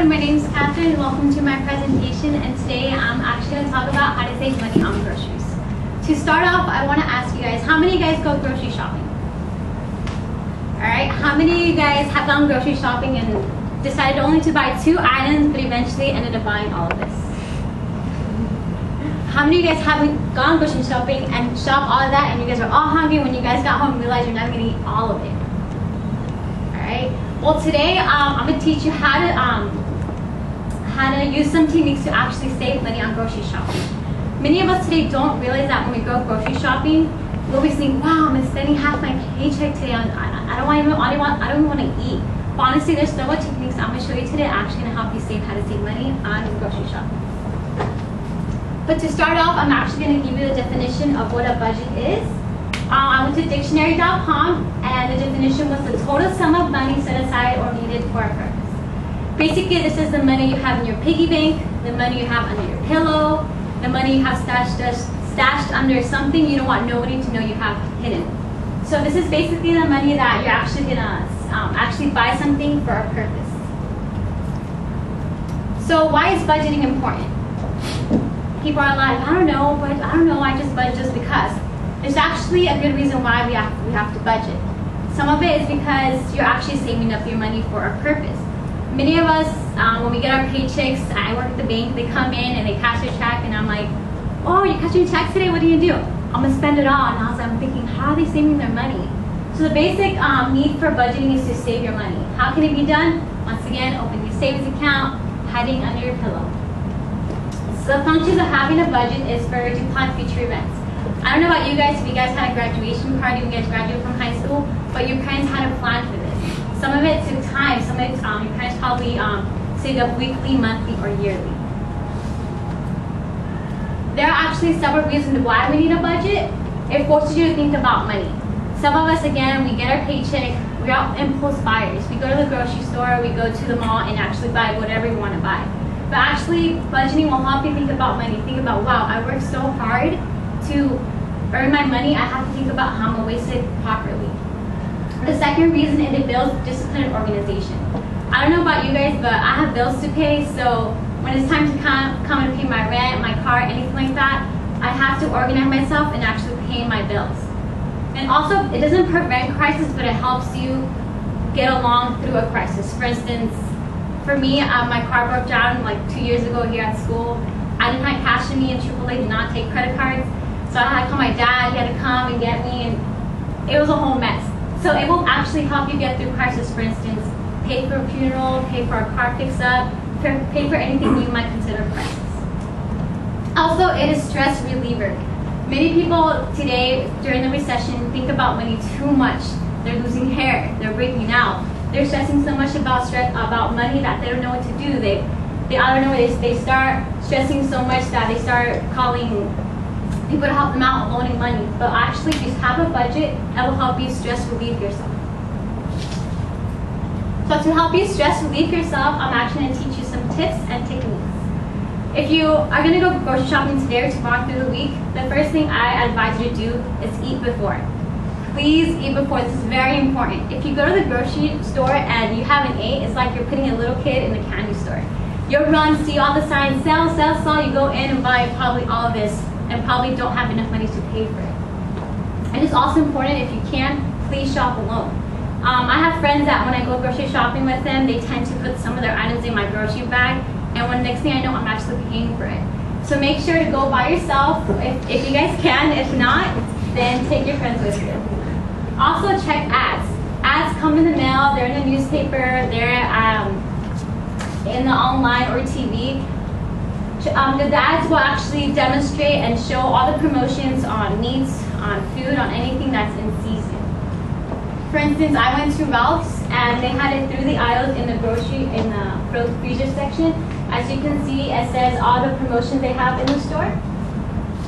everyone, my name is Catherine. Welcome to my presentation, and today I'm actually going to talk about how to save money on groceries. To start off, I want to ask you guys, how many of you guys go grocery shopping? Alright, how many of you guys have gone grocery shopping and decided only to buy 2 items but eventually ended up buying all of this? How many of you guys haven't gone grocery shopping and shopped all of that and you guys are all hungry when you guys got home and realized you're not going to eat all of it? Alright, well today I'm going to teach you how to use some techniques to actually save money on grocery shopping. Many of us today don't realize that when we go grocery shopping, we'll be saying, wow, I'm spending half my paycheck today on, I don't even want to eat. But honestly, there's several techniques I'm going to show you today actually going to help you save how to save money on grocery shopping. But to start off, I'm actually going to give you the definition of what a budget is. I went to dictionary.com and the definition was the total sum of money set aside or needed for a purpose. Basically, this is the money you have in your piggy bank, the money you have under your pillow, the money you have stashed under something you don't want nobody to know you have hidden. So this is basically the money that you're actually going to actually buy something for a purpose. So why is budgeting important? People are like, I don't know, I just budget just because. There's actually a good reason why we have to budget. Some of it is because you're actually saving up your money for a purpose. Many of us, when we get our paychecks, I work at the bank, they come in and they cash their check and I'm like, oh, you're cashing your check today, what do you do? I'm gonna spend it all. And I'm thinking, how are they saving their money? So the basic need for budgeting is to save your money. How can it be done? Once again, open your savings account, hiding under your pillow. So the functions of having a budget is to plan future events. I don't know about you guys, if you guys had a graduation party when you guys graduated from high school, but your parents had a plan for this. Some of it took time, some of it your parents probably saved up weekly, monthly, or yearly. There are actually several reasons why we need a budget. It forces you to think about money. Some of us, again, we get our paycheck, we're impulse buyers. We go to the grocery store, we go to the mall and actually buy whatever we want to buy. But actually, budgeting will help you think about money. Think about, wow, I worked so hard to earn my money, I have to think about how I'm going to waste it properly. The second reason is it builds discipline and organization. I don't know about you guys, but I have bills to pay, so when it's time to come and pay my rent, my car, anything like that, I have to organize myself and actually pay my bills. And also, it doesn't prevent crisis, but it helps you get along through a crisis. For instance, for me, my car broke down like 2 years ago here at school. I didn't have cash in me, and AAA did not take credit cards. So I had to call my dad, he had to come and get me, and it was a whole mess. So it will actually help you get through crisis. For instance, pay for a funeral, pay for a car fix-up, pay for anything you might consider a crisis. Also, it is stress reliever. Many people today, during the recession, think about money too much. They're losing hair, they're breaking out. They're stressing so much about money that they don't know what to do. They start stressing so much that they start calling people to help them out loaning money. But actually, just have a budget that will help you stress relieve yourself. So to help you stress relieve yourself, I'm actually going to teach you some tips and techniques. If you are going to go grocery shopping today or tomorrow through the week, the first thing I advise you to do is eat before. Please eat before. This is very important. If you go to the grocery store and you haven't ate, it's like you're putting a little kid in the candy store. You'll run, see all the signs, sell, you go in and buy probably all of this and probably don't have enough money to pay for it. And it's also important, if you can, please shop alone. I have friends that when I go grocery shopping with them, they tend to put some of their items in my grocery bag, and when next thing I know, I'm actually paying for it. So make sure to go by yourself if you guys can. If not, then take your friends with you. Also check ads. Ads come in the mail, they're in the newspaper, they're in the online or TV. The ads will actually demonstrate and show all the promotions on meats, on food, on anything that's in season. For instance, I went to Ralph's and they had it through the aisles in the freezer section. As you can see, it says all the promotions they have in the store.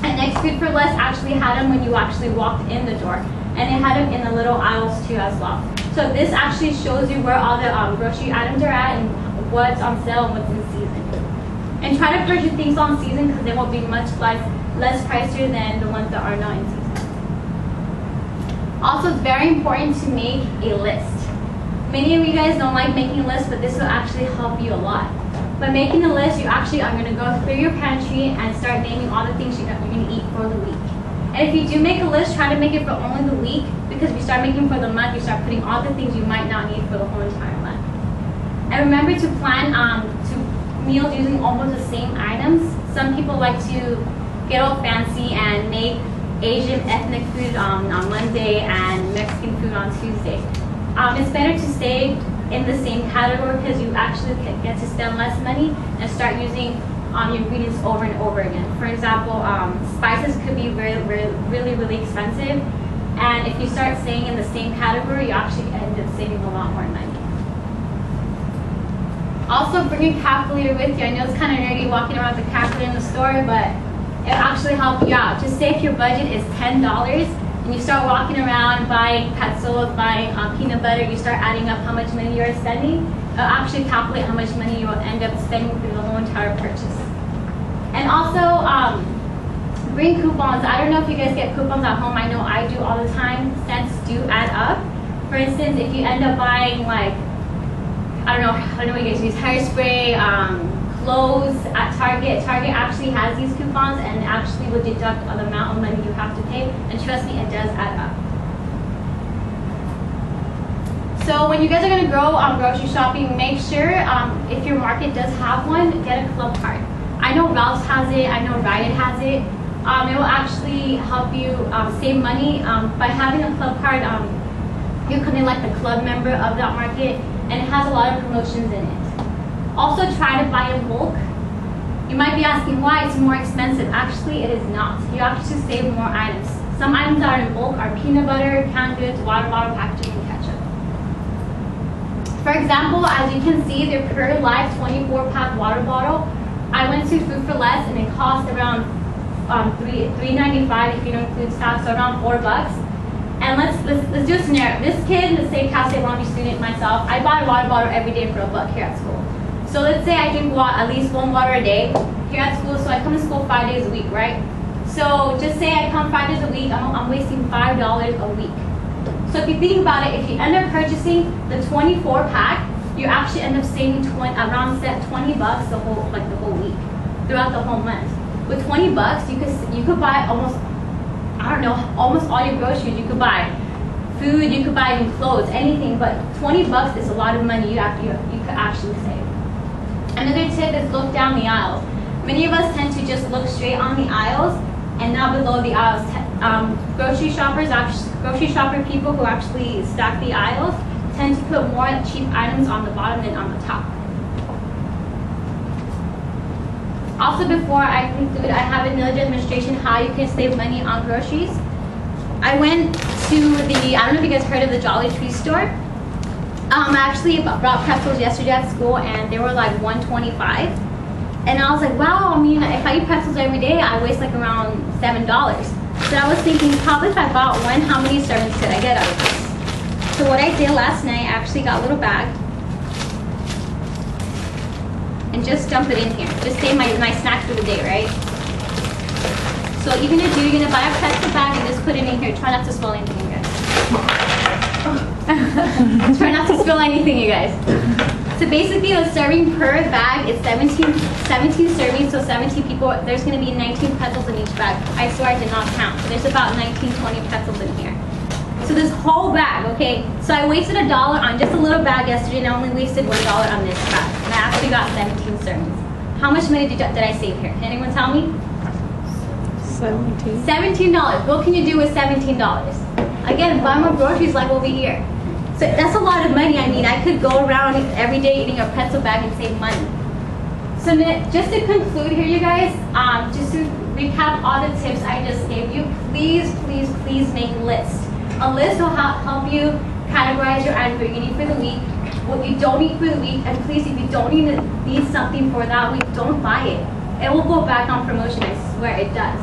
And Next Food for Less actually had them when you actually walked in the door. And they had them in the little aisles too as well. So this actually shows you where all the grocery items are at and what's on sale and what's in season. And try to purchase things on season because they will be much less pricier than the ones that are not in season. Also, it's very important to make a list. Many of you guys don't like making a list, but this will actually help you a lot. By making a list, you actually are going to go through your pantry and start naming all the things you're going to eat for the week. And if you do make a list, try to make it for only the week, because if you start making for the month, you start putting all the things you might not need for the whole entire month. And remember to plan meals using almost the same items. Some people like to get all fancy and make Asian ethnic food on Monday and Mexican food on Tuesday. It's better to stay in the same category because you actually get to spend less money and start using your ingredients over and over again. For example, spices could be really expensive, and if you start staying in the same category, you actually end up saving a lot more money. Also, bring your calculator with you. I know it's kind of nerdy walking around with a calculator in the store, but it'll actually help you out. Just say if your budget is $10 and you start walking around buying pretzels, buying peanut butter, you start adding up how much money you're spending, it'll actually calculate how much money you will end up spending through the whole entire purchase. And also, bring coupons. I don't know if you guys get coupons at home. I know I do all the time. Cents do add up. For instance, if you end up buying like, I don't know what you guys use, hairspray, clothes at Target. Target actually has these coupons and actually will deduct the amount of money you have to pay. And trust me, it does add up. So when you guys are going to go grocery shopping, make sure if your market does have one, get a club card. I know Ralph's has it, I know Riot has it. It will actually help you save money. By having a club card, you're kind of like the club member of that market, and it has a lot of promotions in it. Also, try to buy in bulk. You might be asking why it's more expensive. Actually, it is not. You actually save more items. Some items that are in bulk are peanut butter, canned goods, water bottle packaging, and ketchup. For example, as you can see, the Pure Life 24-pack water bottle, I went to Food for Less and it cost around $3.95 if you don't include tax, so around $4. And let's do a scenario. This kid, let's say Cal State Long Beach student myself, I buy a water bottle every day for $1 here at school. So let's say I drink at least 1 water a day here at school, so I come to school 5 days a week, right? So just say I come 5 days a week, I'm wasting $5 a week. So if you think about it, if you end up purchasing the 24-pack, you actually end up saving around $20 the whole week, throughout the whole month. With $20, you could buy almost all your groceries. You could buy food, you could buy even clothes, anything. But $20 is a lot of money you could actually save. Another tip is look down the aisles. Many of us tend to just look straight on the aisles and not below the aisles. Grocery shopper people who actually stack the aisles tend to put more cheap items on the bottom than on the top. Also, before I conclude, I have another demonstration how you can save money on groceries. I went to I don't know if you guys heard of the Jolly Tree store. I actually brought pretzels yesterday at school and they were like $1.25. And I was like, wow, I mean, if I eat pretzels every day, I waste like around $7. So I was thinking, probably if I bought one, how many servings could I get out of this? So what I did last night, I actually got a little bag and just dump it in here. Just save my snack for the day, right? So what you're gonna do, you're gonna buy a pretzel bag and just put it in here. Try not to spill anything, you guys. Try not to spill anything, you guys. So basically, a serving per bag is 17 servings, so 17 people. There's gonna be 19 pretzels in each bag. I swear I did not count. There's about 19, 20 pretzels in here. So this whole bag, okay? So I wasted $1 on just a little bag yesterday, and I only wasted $1 on this bag. And I actually got 17 servings. How much money did I save here? Can anyone tell me? $17. What can you do with $17? Again, buy more groceries like over here. So that's a lot of money. I mean, I could go around every day eating a pretzel bag and save money. So just to conclude here, you guys, just to recap all the tips I just gave you, please make lists. A list will help you categorize your items, what you need for the week, what you don't need for the week, and please, if you don't need something for that week, don't buy it. It will go back on promotion, I swear it does.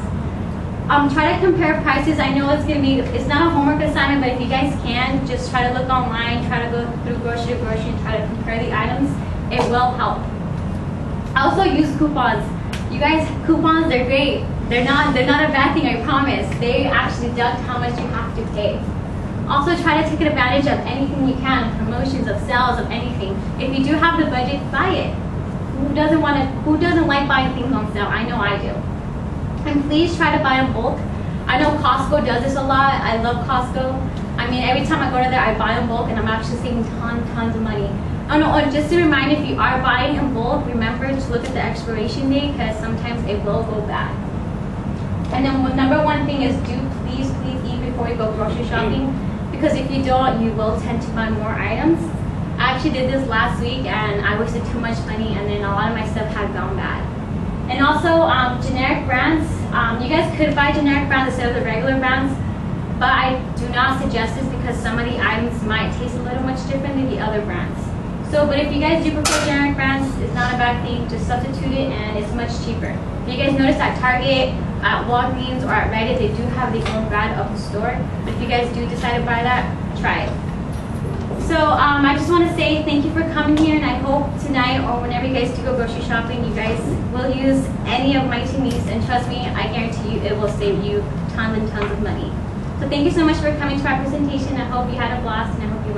Try to compare prices. I know it's not a homework assignment, but if you guys can, just try to look online, try to go through grocery to grocery and try to compare the items. It will help. Also use coupons. You guys, coupons, they're great. They're not a bad thing, I promise. They actually deduct how much you have to pay. Also try to take advantage of anything you can, promotions, of sales, of anything. If you do have the budget, buy it. Who doesn't like buying things on sale? I know I do. And please try to buy in bulk. I know Costco does this a lot. I love Costco. I mean, every time I go to there, I buy in bulk and I'm actually saving tons of money. Oh no, and just a reminder, if you are buying in bulk, remember to look at the expiration date because sometimes it will go bad. And then number one thing is please eat before you go grocery shopping, because if you don't, you will tend to buy more items. I actually did this last week and I wasted too much money, and then a lot of my stuff had gone bad. And also generic brands, you guys could buy generic brands instead of the regular brands, but I do not suggest this because some of the items might taste a little much different than the other brands. So, but if you guys do prefer generic brands, it's not a bad thing, just substitute it and it's much cheaper. If you guys notice at Target, at Walgreens, or at Rite Aid, they do have their own brand of the store. If you guys do decide to buy that, try it. So I just want to say thank you for coming here, and I hope tonight or whenever you guys do go grocery shopping, you guys will use any of my techniques, and trust me, I guarantee you it will save you tons and tons of money. So thank you so much for coming to our presentation. I hope you had a blast, and I hope you